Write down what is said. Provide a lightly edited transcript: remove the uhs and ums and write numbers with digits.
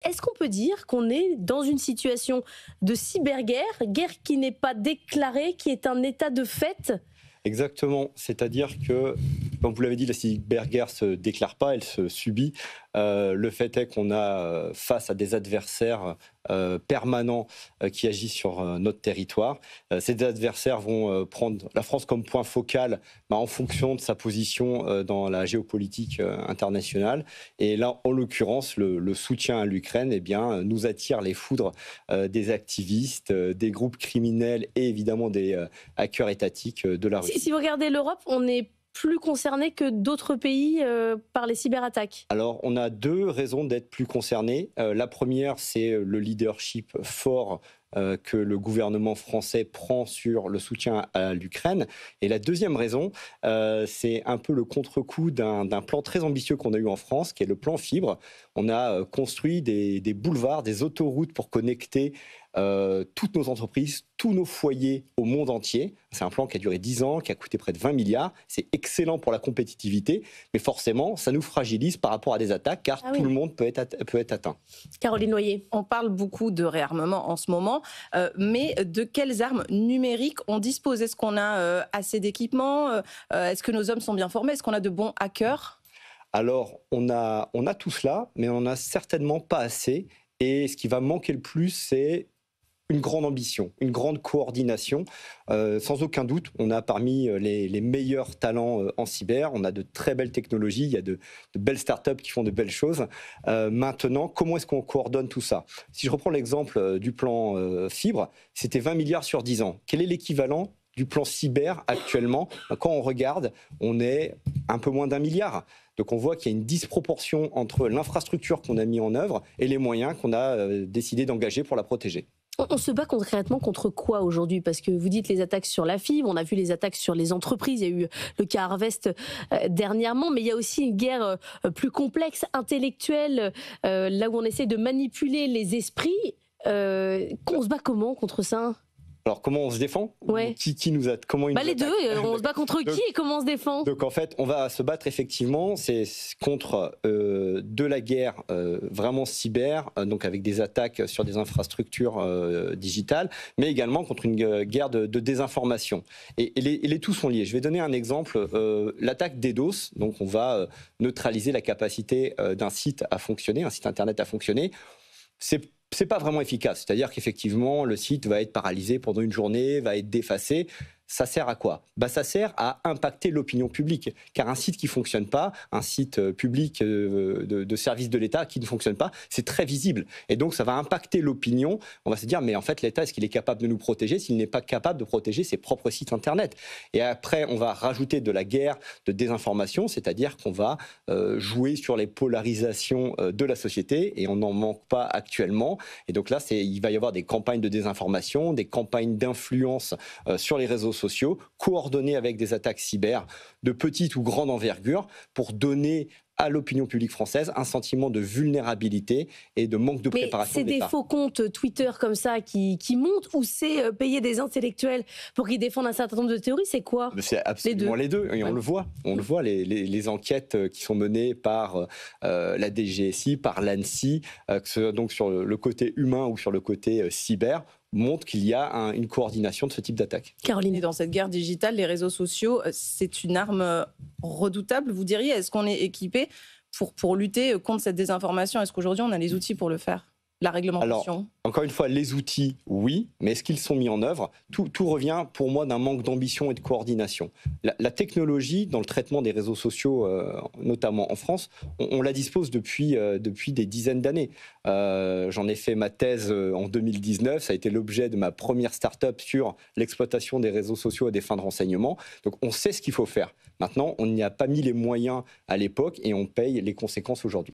Est-ce qu'on peut dire qu'on est dans une situation de cyberguerre, guerre qui n'est pas déclarée, qui est un état de fait? Exactement, c'est-à-dire que, comme vous l'avez dit, la cyberguerre ne se déclare pas, elle se subit. Le fait est qu'on a face à des adversaires permanents qui agissent sur notre territoire. Ces adversaires vont prendre la France comme point focal en fonction de sa position dans la géopolitique internationale. Et là, en l'occurrence, le soutien à l'Ukraine nous attire les foudres des activistes, des groupes criminels et évidemment des hackers étatiques de la Russie. Si vous regardez l'Europe, on est plus concerné que d'autres pays par les cyberattaques? Alors, on a deux raisons d'être plus concernés. La première, c'est le leadership fort que le gouvernement français prend sur le soutien à l'Ukraine. Et la deuxième raison, c'est un peu le contre-coup d'un plan très ambitieux qu'on a eu en France, qui est le plan fibre. On a construit des boulevards, des autoroutes pour connecter toutes nos entreprises, tous nos foyers au monde entier. C'est un plan qui a duré 10 ans, qui a coûté près de 20 milliards. C'est excellent pour la compétitivité, mais forcément, ça nous fragilise par rapport à des attaques, car tout le monde peut être atteint. Caroline Noyer. On parle beaucoup de réarmement en ce moment, mais de quelles armes numériques on dispose? Est-ce qu'on a assez d'équipements? Est-ce que nos hommes sont bien formés? Est-ce qu'on a de bons hackers? Alors, on a tout cela, mais on n'en a certainement pas assez. Et ce qui va manquer le plus, c'est une grande ambition, une grande coordination. Sans aucun doute, on a parmi les meilleurs talents en cyber, on a de très belles technologies, il y a de belles startups qui font de belles choses. Maintenant, comment est-ce qu'on coordonne tout ça? Si je reprends l'exemple du plan fibre, c'était 20 milliards sur 10 ans. Quel est l'équivalent du plan cyber actuellement? Quand on regarde, on est un peu moins d'1 milliard. Donc on voit qu'il y a une disproportion entre l'infrastructure qu'on a mis en œuvre et les moyens qu'on a décidé d'engager pour la protéger. On se bat concrètement contre quoi aujourd'hui? Parce que vous dites les attaques sur la fibre, on a vu les attaques sur les entreprises, il y a eu le cas Harvest dernièrement, mais il y a aussi une guerre plus complexe, intellectuelle, là où on essaie de manipuler les esprits. On se bat comment contre ça? Alors, comment on se défend? Ouais. Qui nous a, comment les deux, on se bat contre qui et comment on se défend? Donc, en fait, on va se battre effectivement, c'est contre de la guerre vraiment cyber, donc avec des attaques sur des infrastructures digitales, mais également contre une guerre de désinformation. Et les tout sont liés. Je vais donner un exemple. L'attaque DDoS, donc on va neutraliser la capacité d'un site à fonctionner, un site internet à fonctionner. C'est pas vraiment efficace. C'est-à-dire qu'effectivement, le site va être paralysé pendant une journée, va être défacé. Ça sert à quoi? Ça sert à impacter l'opinion publique. Car un site qui ne fonctionne pas, un site public de service de l'État qui ne fonctionne pas, c'est très visible. Et donc, ça va impacter l'opinion. On va se dire, mais en fait, l'État, est-ce qu'il est capable de nous protéger s'il n'est pas capable de protéger ses propres sites Internet? Et après, on va rajouter de la guerre de désinformation, c'est-à-dire qu'on va jouer sur les polarisations de la société, et on n'en manque pas actuellement. Et donc là, il va y avoir des campagnes de désinformation, des campagnes d'influence sur les réseaux sociaux, coordonnés avec des attaques cyber de petite ou grande envergure pour donner à l'opinion publique française un sentiment de vulnérabilité et de manque de préparation. Mais c'est des faux comptes Twitter comme ça qui montent, ou c'est payer des intellectuels pour qu'ils défendent un certain nombre de théories? C'est quoi? C'est absolument les deux. Et on le voit. On le voit, les enquêtes qui sont menées par la DGSI, par l'ANSSI, donc sur le côté humain ou sur le côté cyber, montre qu'il y a une coordination de ce type d'attaque. Caroline. Et dans cette guerre digitale, les réseaux sociaux, c'est une arme redoutable, vous diriez? Est-ce qu'on est équipé pour lutter contre cette désinformation? Est-ce qu'aujourd'hui, on a les outils pour le faire? La réglementation? Alors, encore une fois, les outils, oui, mais est-ce qu'ils sont mis en œuvre? Tout revient pour moi d'un manque d'ambition et de coordination. La technologie, dans le traitement des réseaux sociaux, notamment en France, on la dispose depuis des dizaines d'années. J'en ai fait ma thèse en 2019, ça a été l'objet de ma première start-up sur l'exploitation des réseaux sociaux à des fins de renseignement. Donc on sait ce qu'il faut faire. Maintenant, on n'y a pas mis les moyens à l'époque et on paye les conséquences aujourd'hui.